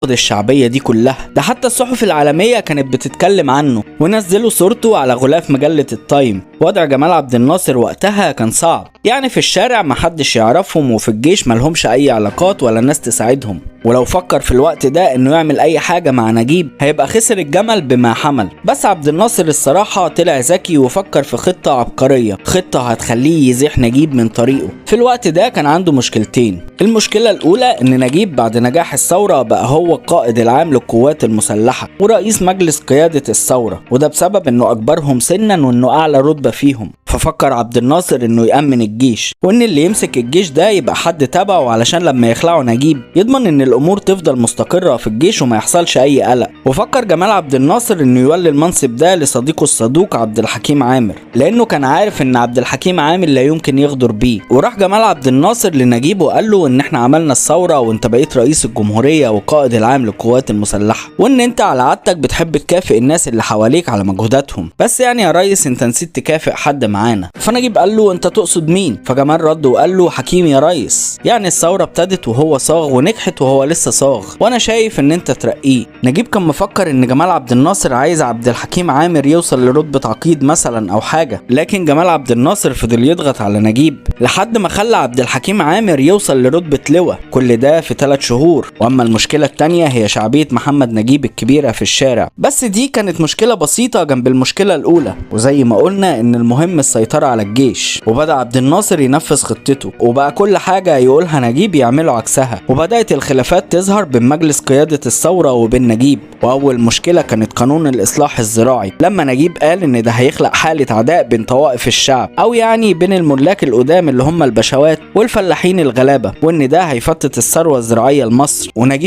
الشعبية دي كلها. ده حتى الصحف العالمية كانت بتتكلم عنه ونزلوا صورته على غلاف مجلة التايم. وضع جمال عبد الناصر وقتها كان صعب، يعني في الشارع محدش يعرفهم، وفي الجيش ملهمش أي علاقات ولا ناس تساعدهم. ولو فكر في الوقت ده انه يعمل اي حاجة مع نجيب هيبقى خسر الجمل بما حمل. بس عبد الناصر الصراحة طلع ذكي وفكر في خطة عبقرية، خطة هتخليه يزيح نجيب من طريقه. في الوقت ده كان عنده مشكلتين. المشكلة الأولى إن نجيب بعد نجاح الثورة بقى هو القائد العام للقوات المسلحة ورئيس مجلس قيادة الثورة، وده بسبب إنه أكبرهم سنا وإنه أعلى رتبة فيهم. ففكر عبد الناصر إنه يأمن الجيش، وإن اللي يمسك الجيش ده يبقى حد تبعه علشان لما يخلعوا نجيب يضمن إن الأمور تفضل مستقرة في الجيش وما يحصلش أي قلق. وفكر جمال عبد الناصر إنه يولي المنصب ده لصديقه الصدوق عبد الحكيم عامر، لأنه كان عارف إن عبد الحكيم عامر لا يمكن يغدر بيه. وراح جمال عبد الناصر لنجيب وقال له إن إحنا عملنا الثورة وإنت بقيت رئيس الجمهورية والقائد العام للقوات المسلحة، وإن إنت على عادتك بتحب تكافئ الناس اللي حواليك على مجهوداتهم، بس يعني يا ريس إنت نسيت تكافئ حد معانا. فنجيب قال له أنت تقصد مين؟ فجمال رد وقال له حكيم يا ريس، يعني الثورة ابتدت وهو صاغ ونجحت وهو لسه صاغ، وانا شايف ان انت ترقيه. نجيب كان مفكر ان جمال عبد الناصر عايز عبد الحكيم عامر يوصل لرتبة عقيد مثلا او حاجة، لكن جمال عبد الناصر فضل يضغط على نجيب لحد ما خلى عبد الحكيم عامر يوصل لرتبة لواء، كل ده في 3 شهور. واما المشكلة التانية هي شعبية محمد نجيب الكبيرة في الشارع، بس دي كانت مشكلة بسيطة جنب المشكلة الاولى. وزي ما قلنا ان المهم السيطرة على الجيش، وبدأ عبد الناصر ينفذ خطته، وبقى كل حاجة يقولها نجيب يعملوا عكسها، وبدأت الخلافات تظهر بين مجلس قيادة الثورة وبين نجيب. وأول مشكلة كانت قانون الإصلاح الزراعي، لما نجيب قال إن ده هيخلق حالة عداء بين طوائف الشعب، أو يعني بين الملاك القدام اللي هم البشوات والفلاحين الغلابة، وإن ده هيفتت الثروة الزراعية لمصر. ونجيب